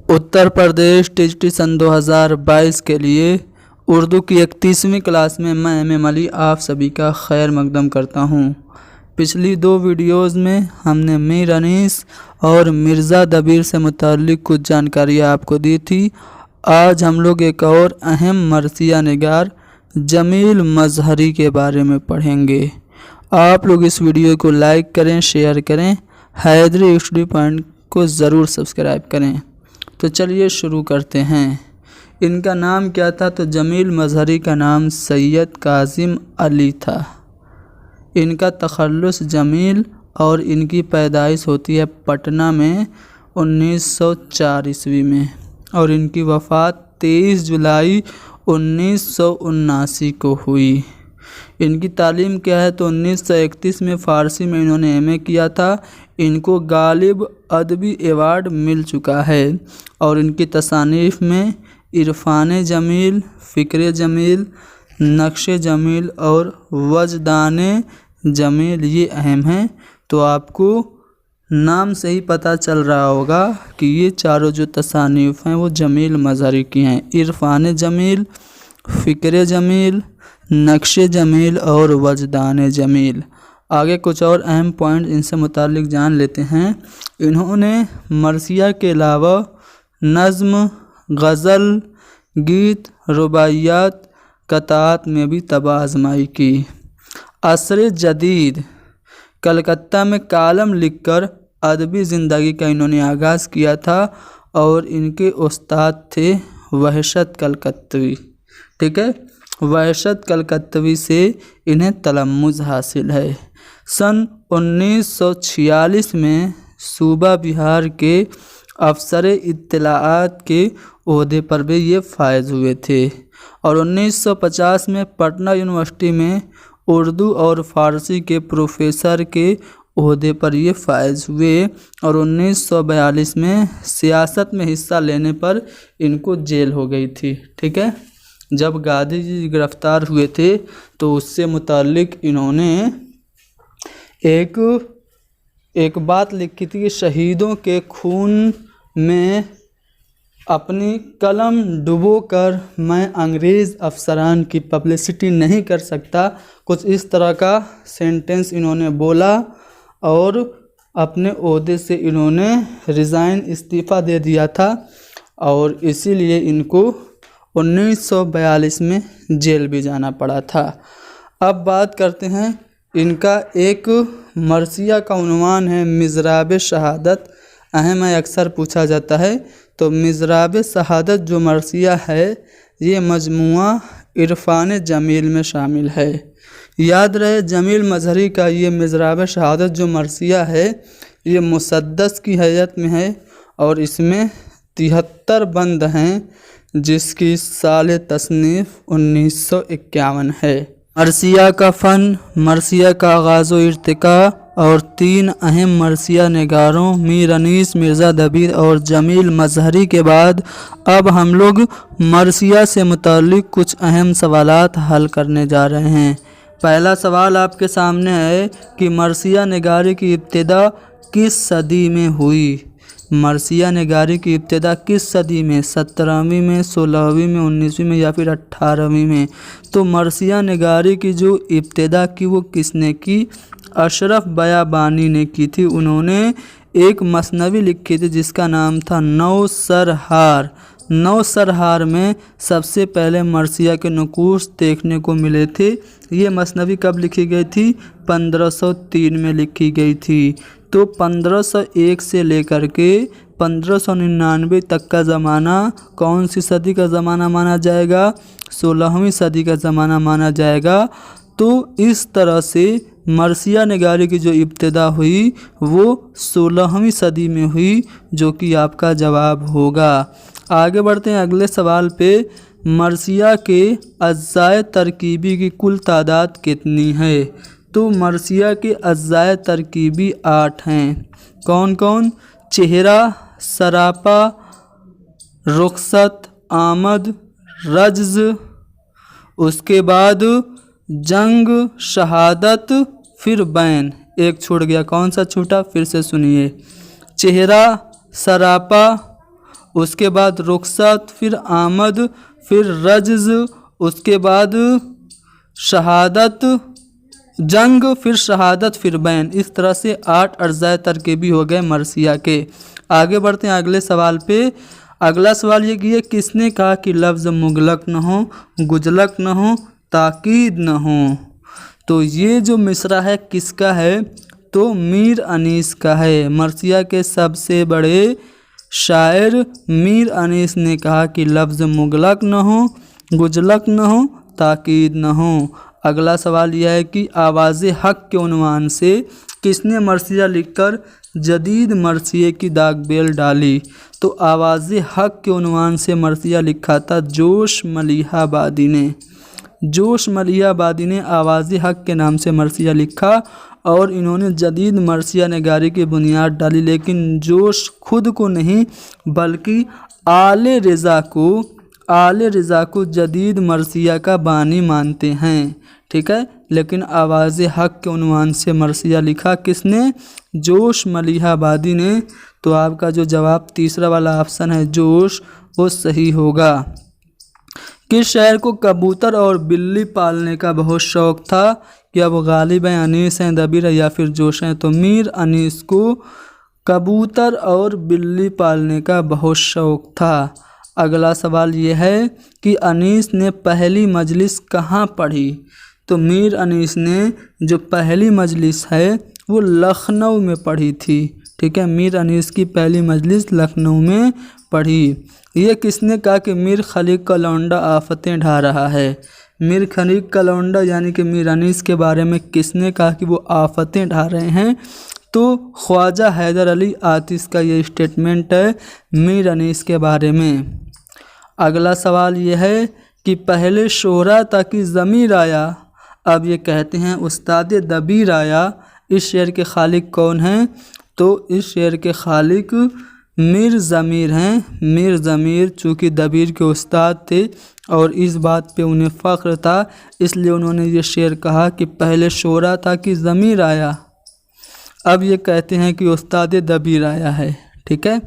Uttar Pradesh TGT सन 2022 के लिए उर्दू की 31वीं क्लास में मैं एम अली आप सभी का खैर मकदम करता हूँ। पिछली दो वीडियोज़ में हमने मीर अनीस और मिर्ज़ा दबीर से मुताल्लिक़ कुछ जानकारियाँ आपको दी थी। आज हम लोग एक और अहम मरसिया निगार जमील मजहरी के बारे में पढ़ेंगे। आप लोग इस वीडियो को लाइक करें, शेयर करें, हैदरी स्टडी पॉइंट को ज़रूर सब्सक्राइब करें। तो चलिए शुरू करते हैं। इनका नाम क्या था? तो जमील मजहरी का नाम सैयद कासिम अली था। इनका तखल्लुस जमील और इनकी पैदाइश होती है पटना में 1904 ईस्वी में और इनकी वफ़ात 23 जुलाई 1979 को हुई। इनकी तालीम क्या है? तो 1931 में फ़ारसी में इन्होंने एमए किया था। इनको गालिब अदबी अवार्ड मिल चुका है और इनकी तसानीफ़ में इरफ़ान जमील, फ़िक्र जमील, नक्श जमील और वजदान जमील ये अहम हैं। तो आपको नाम से ही पता चल रहा होगा कि ये चारों जो तसानीफ़ हैं वो जमील मजहरी की हैं। इरफ़ान जमील, फ़िक्र जमील, नक्श जमील और वजदान जमील। आगे कुछ और अहम पॉइंट इनसे मुताल्लिक़ जान लेते हैं। इन्होंने मरसिया के अलावा नज़्म, गज़ल, गीत, रुबाइयात, कतात में भी तबाह आज़माई की। असर जदीद कलकत्ता में कालम लिखकर अदबी ज़िंदगी का इन्होंने आगाज़ किया था और इनके उस्ताद थे वहशत कलकत्तवी। ठीक है, वहशत कलकत्तवी से इन्हें तलम्मुज़ हासिल है। सन 1946 में सूबा बिहार के अफसर इत्तलाआत के ओहदे पर भी ये फायज हुए थे और 1950 में पटना यूनिवर्सिटी में उर्दू और फ़ारसी के प्रोफेसर के ओहदे पर ये फायज हुए और 1942 में सियासत में हिस्सा लेने पर इनको जेल हो गई थी। ठीक है, जब गांधी जी गिरफ़्तार हुए थे तो उससे मुताल्लिक़ इन्होंने एक बात लिखी थी कि शहीदों के खून में अपनी कलम डुबोकर मैं अंग्रेज़ अफसरान की पब्लिसिटी नहीं कर सकता। कुछ इस तरह का सेंटेंस इन्होंने बोला और अपने ओहदे से इन्होंने रिज़ाइन इस्तीफ़ा दे दिया था और इसीलिए इनको 1942 में जेल भी जाना पड़ा था। अब बात करते हैं, इनका एक मरसिया का उन्वान है मिज़राब शहादत। अहम है, अक्सर पूछा जाता है। तो मिज़राब शहादत जो मरसिया है ये मजमुआ इरफ़ान जमील में शामिल है। याद रहे, जमील मजहरी का ये मिज़राब शहादत जो मरसिया है ये मुसद्दस की हैयत में है और इसमें 73 बंद हैं जिसकी साल तसनीफ़ 1951 है। मरसिया का फ़न, मरसिया का आगाज़ व इर्तिका और 3 अहम मरसिया निगारों मीर अनीस, मिर्ज़ा दबीर और जमील मजहरी के बाद अब हम लोग मरसिया से मुताल्लिक़ कुछ अहम सवालात हल करने जा रहे हैं। पहला सवाल आपके सामने है कि मरसिया निगारी की इब्तिदा किस सदी में हुई? मरसिया निगारी की इब्तिदा किस सदी में? 17वीं में, 16वीं में, 19वीं में या फिर 18वीं में? तो मरसिया निगारी की जो इब्तिदा की वो किसने की? अशरफ बयाबानी ने की थी। उन्होंने एक मसनवी लिखी थी जिसका नाम था नौसरहार। नौसरहार में सबसे पहले मरसिया के नुकूश देखने को मिले थे। ये मसनवी कब लिखी गई थी? 1503 में लिखी गई थी। तो 1501 से लेकर के 1599 तक का ज़माना कौन सी सदी का ज़माना माना जाएगा? 16वीं सदी का ज़माना माना जाएगा। तो इस तरह से मरसिया निगारी की जो इब्तिदा हुई वो 16वीं सदी में हुई, जो कि आपका जवाब होगा। आगे बढ़ते हैं अगले सवाल पे। मरसिया के अज़्ज़ाए तरकीबी की कुल तादाद कितनी है? तो मरसिया के अज़्ज़ाए तरकीबी 8 हैं। कौन कौन? चेहरा, सरापा, रुखसत, आमद, रज्ज़, उसके बाद जंग, शहादत, फिर बैन। एक छूट गया, कौन सा छूटा? फिर से सुनिए। चेहरा, सरापा, उसके बाद रुखसत, फिर आमद, फिर रज्ज, उसके बाद शहादत, जंग, फिर शहादत, फिर बैन। इस तरह से 8 अज्जाए तरकीबी हो गए मरसिया के। आगे बढ़ते हैं अगले सवाल पे। अगला सवाल ये कि ये किसने कहा कि लफ्ज़ मुगलक न हो, गुजलक न हो, ताकीद न हो। तो ये जो मिसरा है किसका है, तो मीर अनीस का है। मरसिया के सबसे बड़े शायर मीर अनीस ने कहा कि लफ्ज़ मुगलक न हो, गुजलक न हो, ताकीद न हो। अगला सवाल यह है कि आवाज़ हक के उन्वान से किसने मरसिया लिखकर जदीद मरसिए की दागबेल डाली। तो आवाज़ हक के उन्वान से मरसिया लिखा था जोश मलिहाबादी ने। जोश मलिहाबादी ने आवाज़ हक के नाम से मरसिया लिखा और इन्होंने जदीद मरसिया नगारी की बुनियाद डाली। लेकिन जोश खुद को नहीं बल्कि आले रज़ा को जदीद मरसिया का बानी मानते हैं। ठीक है, लेकिन आवाज़ हक के उन्वान से मरसिया लिखा किसने, जोश मलिहाबादी ने। तो आपका जो जवाब तीसरा वाला ऑप्शन है जोश, वो सही होगा। किस शायर को कबूतर और बिल्ली पालने का बहुत शौक़ था, क्या वो गालिब हैं, अनीस हैं, दबीर है या फिर जोश हैं। तो मीर अनीस को कबूतर और बिल्ली पालने का बहुत शौक़ था। अगला सवाल ये है कि अनीस ने पहली मजलिस कहाँ पढ़ी। तो मीर अनीस ने जो पहली मजलिस है वो लखनऊ में पढ़ी थी। ठीक है, मीर अनीस की पहली मजलिस लखनऊ में पढ़ी। ये किसने कहा कि मीर खलीक का लौंडा आफतें ढा रहा है। मीर खलीक का लौंडा यानी कि मीर अनीस के बारे में किसने कहा कि वो आफतें ढा रहे हैं। तो ख्वाजा हैदर अली आतिश का ये स्टेटमेंट है मीर अनीस के बारे में। अगला सवाल ये है कि पहले शोहरा ताकि ज़मीर आया, अब ये कहते हैं उस्ताद दबीर आया। इस शेर के खालिक कौन हैं। तो इस शेर के खालिक मीर ज़मीर हैं। मीर ज़मीर चूँकि दबीर के उस्ताद थे और इस बात पे उन्हें फ़ख्र था, इसलिए उन्होंने ये शेर कहा कि पहले शोहरा था कि ज़मीर आया, अब ये कहते हैं कि उस्ताद दबीर आया है। ठीक है,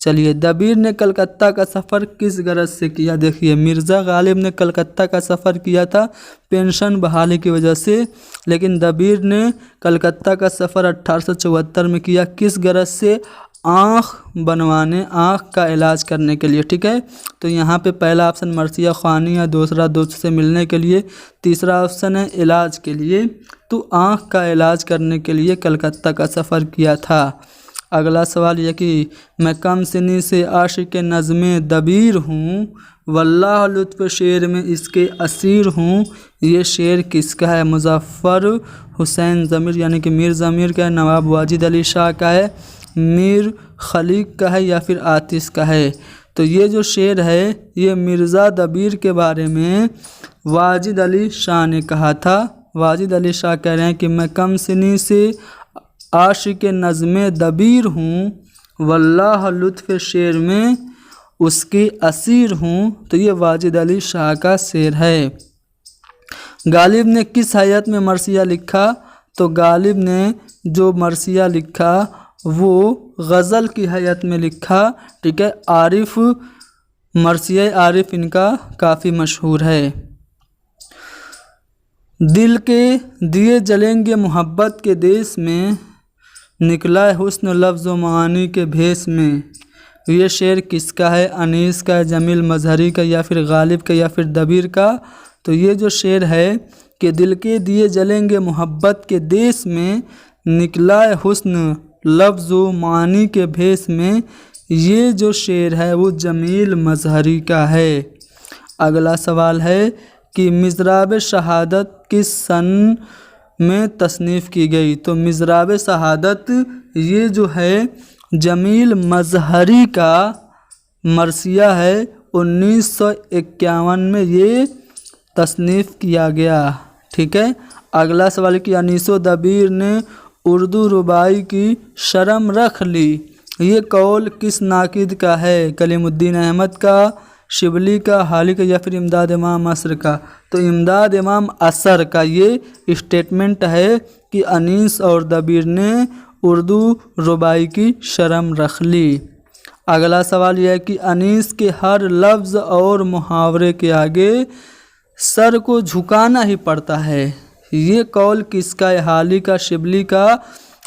चलिए। दबीर ने कलकत्ता का सफ़र किस गरज से किया। देखिए, मिर्ज़ा गालिब ने कलकत्ता का सफ़र किया था पेंशन बहाली की वजह से, लेकिन दबीर ने कलकत्ता का सफ़र 1874 में किया किस गरज से, आँख बनवाने, आँख का इलाज करने के लिए। ठीक है, तो यहाँ पे पहला ऑप्शन मरसिया ख़्वानी है, दूसरा दोस्त से मिलने के लिए, तीसरा ऑप्शन है इलाज के लिए। तो आँख का इलाज करने के लिए कलकत्ता का सफ़र किया था। अगला सवाल यह कि मैं कम सिनी से आशिक नज़्मे दबीर हूँ, वल्लाह लुत्फ़ शेर में इसके असीर हूँ। ये शेर किसका है। मुज़फ़्फ़र हुसैन ज़मीर यानी कि मीर ज़मीर का है, नवाब वाजिद अली शाह का है, मीर खलीक का है या फिर आतिश का है। तो ये जो शेर है ये मिर्ज़ा दबीर के बारे में वाजिद अली शाह ने कहा था। वाजिद अली शाह कह रहे हैं कि मैं कम सिनी से आशिक नज़्मे दबीर हूँ, वल्लाह लुत्फ़ शेर में उसके असीर हूँ। तो ये वाजिद अली शाह का शेर है। गालिब ने किस हैयत में मरसिया लिखा। तो गालिब ने जो मरसिया लिखा वो गज़ल की हैयत में लिखा। ठीक है, आरिफ, मरसिया आरिफ इनका काफ़ी मशहूर है। दिल के दिए जलेंगे मोहब्बत के देश में, निकला हुस्न लफ्ज़ व मानी के भेस में। ये शेर किसका है। अनीस का, जमील मजहरी का या फिर गालिब का या फिर दबीर का। तो ये जो शेर है कि दिल के दिए जलेंगे मोहब्बत के देश में, निकला हुस्न लफ्ज़ व मानी के भेस में, ये जो शेर है वो जमील मजहरी का है। अगला सवाल है कि मिज़राब शहादत किस सन में तसनीफ़ की गई। तो मिज़राब शहादत ये जो है जमील मजहरी का मरसिया है, 1951 में ये तसनीफ़ किया गया। ठीक है, अगला सवाल कि अनीसो दबीर ने उर्दू रुबाई की शर्म रख ली। ये कौल किस नाकिद का है। कलीमुद्दीन अहमद का, शिबली का, हाली का या फिर इमदाद इमाम असर का। तो इमदाद इमाम असर का ये स्टेटमेंट है कि अनीस और दबीर ने उर्दू रुबाई की शर्म रख ली। अगला सवाल यह है कि अनीस के हर लफ्ज़ और मुहावरे के आगे सर को झुकाना ही पड़ता है। ये कौल किसका है? हाली का, शिबली का,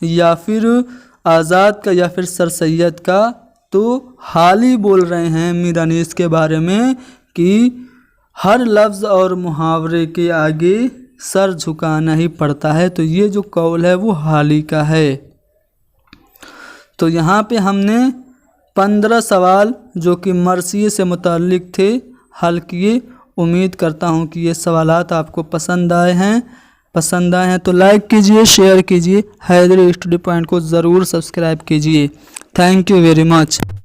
या फिर आज़ाद का, या फिर सर सैयद का? तो हाली बोल रहे हैं मीर अनीस के बारे में कि हर लफ्ज़ और मुहावरे के आगे सर झुकाना ही पड़ता है। तो ये जो कौल है वो हाली का है। तो यहाँ पे हमने 15 सवाल जो कि मरसिये से मुताल्लिक थे हल किए। उम्मीद करता हूँ कि ये सवालात आपको पसंद आए हैं तो लाइक कीजिए, शेयर कीजिए, हैदरी स्टडी पॉइंट को ज़रूर सब्सक्राइब कीजिए। Thank you very much.